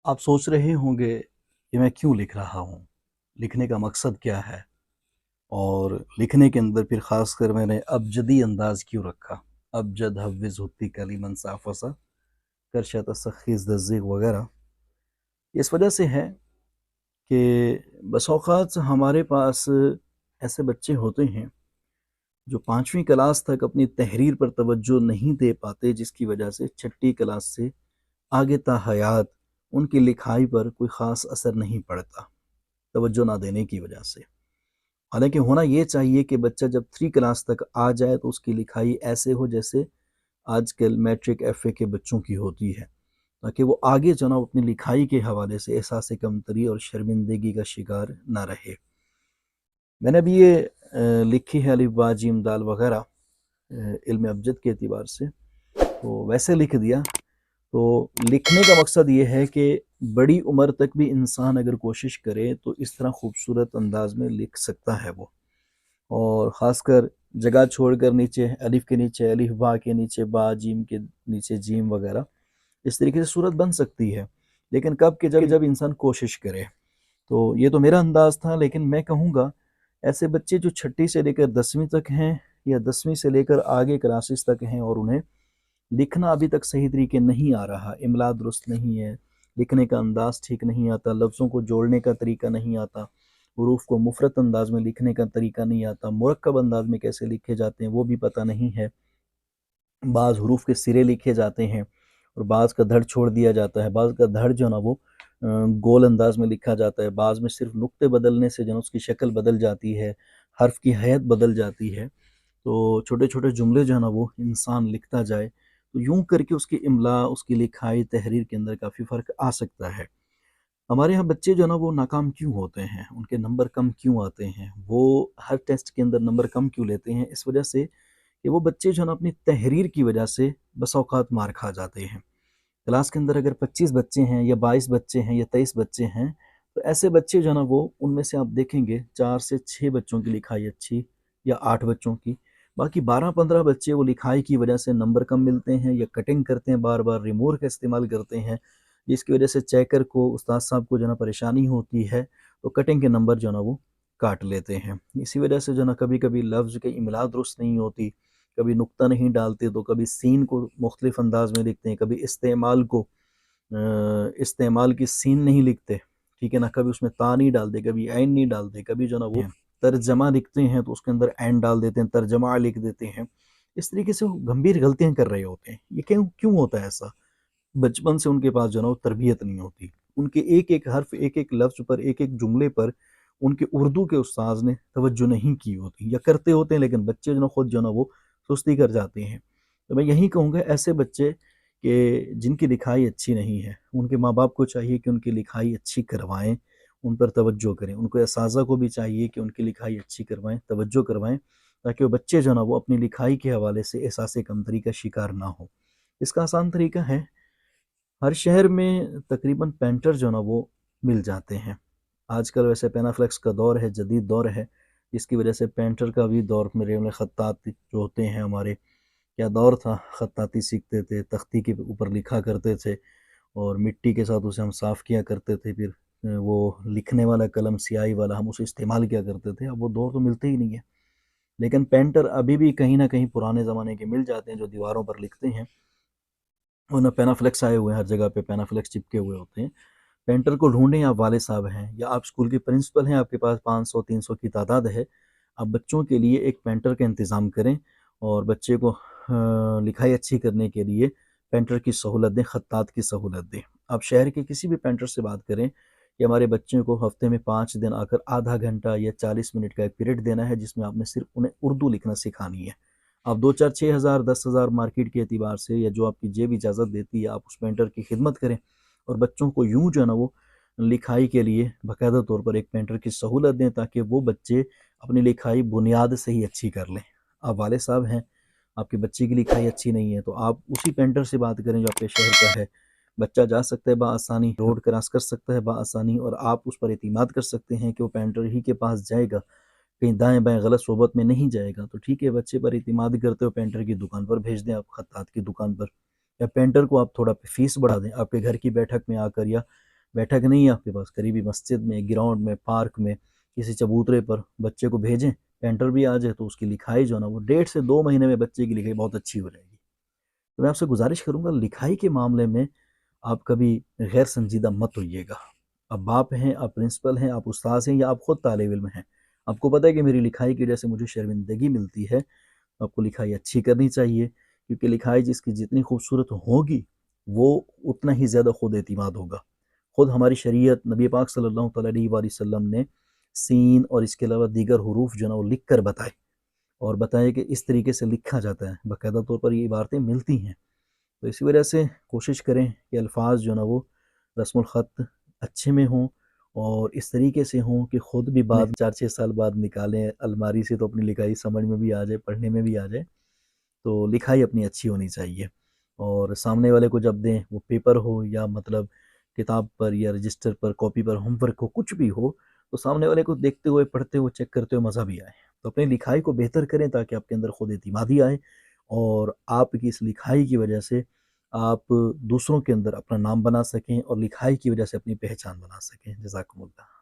आप सोच रहे होंगे कि मैं क्यों लिख रहा हूँ, लिखने का मकसद क्या है और लिखने के अंदर फिर ख़ासकर मैंने अबजदी अंदाज़ क्यों रखा। अबजद हव्विज़ हुत्ती कलिमन साफ़सा करशत सख़ीज़ दज़्ज़िग वग़ैरह। इस वजह से है कि बस औक़ात हमारे पास ऐसे बच्चे होते हैं जो 5वीं क्लास तक अपनी तहरीर पर तवज्जो नहीं दे पाते, जिसकी वजह से छठी क्लास से आगे ता हयात उनकी लिखाई पर कोई ख़ास असर नहीं पड़ता, तवज्जो ना देने की वजह से। हालाँकि होना ये चाहिए कि बच्चा जब 3 क्लास तक आ जाए तो उसकी लिखाई ऐसे हो जैसे आजकल मैट्रिक एफ़ए के बच्चों की होती है, ताकि वो आगे जो है ना अपनी लिखाई के हवाले से एहसास कमतरी और शर्मिंदगी का शिकार ना रहे। मैंने अभी ये लिखी है अलिफ बा जीम दाल वग़ैरह इल्म अबजद के एतबार से, तो वैसे लिख दिया। तो लिखने का मकसद ये है कि बड़ी उम्र तक भी इंसान अगर कोशिश करे तो इस तरह खूबसूरत अंदाज में लिख सकता है वो, और ख़ासकर जगह छोड़कर नीचे अलिफ के नीचे अलिफ, बा के नीचे बा, जीम के नीचे जीम वगैरह, इस तरीके से सूरत बन सकती है। लेकिन कब कि जब इंसान कोशिश करे। तो ये तो मेरा अंदाज़ था, लेकिन मैं कहूँगा ऐसे बच्चे जो छठी से लेकर 10वीं तक हैं या 10वीं से लेकर आगे क्लासेस तक हैं और उन्हें लिखना अभी तक सही तरीके नहीं आ रहा, इमला दुरुस्त नहीं है, लिखने का अंदाज़ ठीक नहीं आता, लफ्ज़ों को जोड़ने का तरीका नहीं आता, हुरूफ को मुफ़रत अंदाज में लिखने का तरीका नहीं आता, मुरक्कब अंदाज में कैसे लिखे जाते हैं वो भी पता नहीं है। बाज़ हुरूफ के सिरे लिखे जाते हैं और बाज़ का धड़ छोड़ दिया जाता है, बाज़ का धड़ जो है ना वो गोल अंदाज में लिखा जाता है, बाज़ में सिर्फ नुक्ते बदलने से जो है उसकी शक्ल बदल जाती है, हर्फ की हैत बदल जाती है। तो छोटे-छोटे जुमले जो है ना वो इंसान लिखता जाए, तो यूँ करके उसकी इमला, उसकी लिखाई, तहरीर के अंदर काफ़ी फ़र्क आ सकता है। हमारे यहाँ बच्चे जो है ना वो नाकाम क्यों होते हैं? उनके नंबर कम क्यों आते हैं? वो हर टेस्ट के अंदर नंबर कम क्यों लेते हैं? इस वजह से कि वो बच्चे जो है ना अपनी तहरीर की वजह से बस औक़ात मार खा जाते हैं। क्लास के अंदर अगर 25 बच्चे हैं या 22 बच्चे हैं या 23 बच्चे हैं, तो ऐसे बच्चे जो है ना वो उनमें से आप देखेंगे 4 से 6 बच्चों की लिखाई अच्छी या 8 बच्चों की, बाकी 12-15 बच्चे वो लिखाई की वजह से नंबर कम मिलते हैं या कटिंग करते हैं, बार-बार रिमूवर का इस्तेमाल करते हैं, जिसकी वजह से चेकर को, उस्ताद साहब को जो है ना परेशानी होती है, तो कटिंग के नंबर जो है ना वो काट लेते हैं। इसी वजह से जो है ना कभी-कभी लफ्ज़ की इमला दुरुस्त नहीं होती, कभी नुक्ता नहीं डालते तो कभी सीन को मुख्तलिफ अंदाज में लिखते हैं, कभी इस्तेमाल की सीन नहीं लिखते, ठीक है ना, कभी उसमें ता नहीं डालते, कभी ऐन नहीं डालते, कभी जो ना वो तर्जमा लिखते हैं तो उसके अंदर ऐन डाल देते हैं, तर्जमा लिख देते हैं। इस तरीके से वो गंभीर गलतियां कर रहे होते हैं। ये क्यों क्यों होता है ऐसा? बचपन से उनके पास जो ना वो तरबियत नहीं होती, उनके एक एक हर्फ, एक एक लफ्ज़ पर, एक एक जुमले पर उनके उर्दू के उस्ताद ने तवज्जो नहीं की होती, या करते होते हैं लेकिन बच्चे जो ना खुद जो ना वो सुस्ती कर जाते हैं। तो मैं यही कहूँगा ऐसे बच्चे कि जिनकी लिखाई अच्छी नहीं है, उनके माँ-बाप को चाहिए कि उनकी लिखाई अच्छी करवाएँ, उन पर तवज्जो करें। उनको असातिज़ा को भी चाहिए कि उनकी लिखाई अच्छी करवाएँ, तवज्जो करवाएँ, ताकि वो बच्चे जो ना वो अपनी लिखाई के हवाले से एहसास कमतरी का शिकार ना हों। इसका आसान तरीका है, हर शहर में तकरीबन पेंटर जो ना वो मिल जाते हैं। आजकल वैसे पेनाफ्लेक्स का दौर है, जदीद दौर है, जिसकी वजह से पेंटर का भी दौर, मेरे में ख़त्तात जो होते हैं हमारे, क्या दौर था, ख़त्ताती सीखते थे, तख्ती के ऊपर लिखा करते थे और मिट्टी के साथ उसे हम साफ़ किया करते थे, फिर वो लिखने वाला कलम, स्याही वाला, हम उसे इस्तेमाल किया करते थे। अब वो दौर तो मिलते ही नहीं है। लेकिन पेंटर अभी भी कहीं न कहीं पुराने ज़माने के मिल जाते हैं जो दीवारों पर लिखते हैं, वरना पेनाफ्लेक्स आए हुए हैं, हर जगह पे पेनाफ्लेक्स चिपके हुए होते हैं। पेंटर को ढूँढें, आप वाले साहब हैं या आप स्कूल के प्रिंसिपल हैं, आपके पास 500-300 की तादाद है, आप बच्चों के लिए एक पेंटर का इंतज़ाम करें और बच्चे को लिखाई अच्छी करने के लिए पेंटर की सहूलत दें, ख़त्तात की सहूलत दें। आप शहर के किसी भी पेंटर से बात करें कि हमारे बच्चों को हफ़्ते में 5 दिन आकर आधा घंटा या 40 मिनट का एक पीरियड देना है, जिसमें आपने सिर्फ़ उन्हें उर्दू लिखना सिखानी है। आप 2-4 6,000 10,000 मार्केट के एतबार से या जो आपकी जेब इजाज़त देती है, आप उस पेंटर की खिदमत करें और बच्चों को यूँ जो है ना वो लिखाई के लिए बाकायदा तौर पर एक पेंटर की सहूलत दें, ताकि वो बच्चे अपनी लिखाई बुनियाद से ही अच्छी कर लें। आप वाले साहब हैं, आपके बच्चे की लिखाई अच्छी नहीं है, तो आप उसी पेंटर से बात करें जो आपके शहर का है। बच्चा जा सकता है बआसानी, रोड क्रॉस कर सकता है बआसानी, और आप उस पर एतमाद कर सकते हैं कि वो पेंटर ही के पास जाएगा, कहीं दाएँ-बाएँ गलत सोबत में नहीं जाएगा। तो ठीक है, बच्चे पर एतमाद करते हो, पेंटर की दुकान पर भेज दें आप, खत्तात की दुकान पर, या पेंटर को आप थोड़ा फ़ीस बढ़ा दें, आपके घर की बैठक में आकर या بیٹھک نہیں ہے آپ کے پاس، قریبی مسجد میں، گراؤنڈ میں، پارک میں، کسی چبوترے پر بچے کو بھیجیں، پینٹر بھی آ جائے تو اس کی لکھائی جو ہے نا وہ 1.5 سے 2 مہینے میں بچے کی لکھائی بہت اچھی ہو جائے گی۔ تو میں آپ سے گزارش کروں گا لکھائی کے معاملے میں آپ کبھی غیر سنجیدہ مت ہوئیے گا۔ آپ باپ ہیں، آپ پرنسپل ہیں، آپ استاذ ہیں، یا آپ خود طالب علم ہیں، آپ کو پتہ ہے کہ میری لکھائی کی وجہ سے مجھے شرمندگی ملتی ہے، آپ کو لکھائی اچھی کرنی چاہیے، کیونکہ لکھائی جس کی جتنی خوبصورت ہوگی وہ اتنا ہی زیادہ خود اعتماد ہوگا۔ خود ہماری شریعت نبی پاک صلی اللہ تعالیٰ علیہ وآلہ وسلم نے سین اور اس کے علاوہ دیگر حروف جو ہے نا وہ لکھ کر بتائے، اور بتائے کہ اس طریقے سے لکھا جاتا ہے، باقاعدہ طور پر یہ عبارتیں ملتی ہیں۔ تو اسی وجہ سے کوشش کریں کہ الفاظ جو ہے نا وہ رسم الخط اچھے میں ہوں اور اس طریقے سے ہوں کہ خود بھی بعد 4-6 سال بعد نکالیں الماری سے تو اپنی لکھائی سمجھ میں بھی آ جائے، پڑھنے میں بھی آ جائے۔ تو لکھائی اپنی اچھی ہونی چاہیے، اور سامنے والے کو جب دیں وہ پیپر ہو یا مطلب کتاب پر یا رجسٹر پر کاپی پر ہوم ورک ہو، کچھ بھی ہو، تو سامنے والے کو دیکھتے ہوئے پڑھتے ہوئے چیک کرتے ہوئے مزہ بھی آئے۔ تو اپنی لکھائی کو بہتر کریں تاکہ آپ کے اندر خود اعتمادی آئے، اور آپ کی اس لکھائی کی وجہ سے آپ دوسروں کے اندر اپنا نام بنا سکیں اور لکھائی کی وجہ سے اپنی پہچان بنا سکیں۔ جزاکم اللہ۔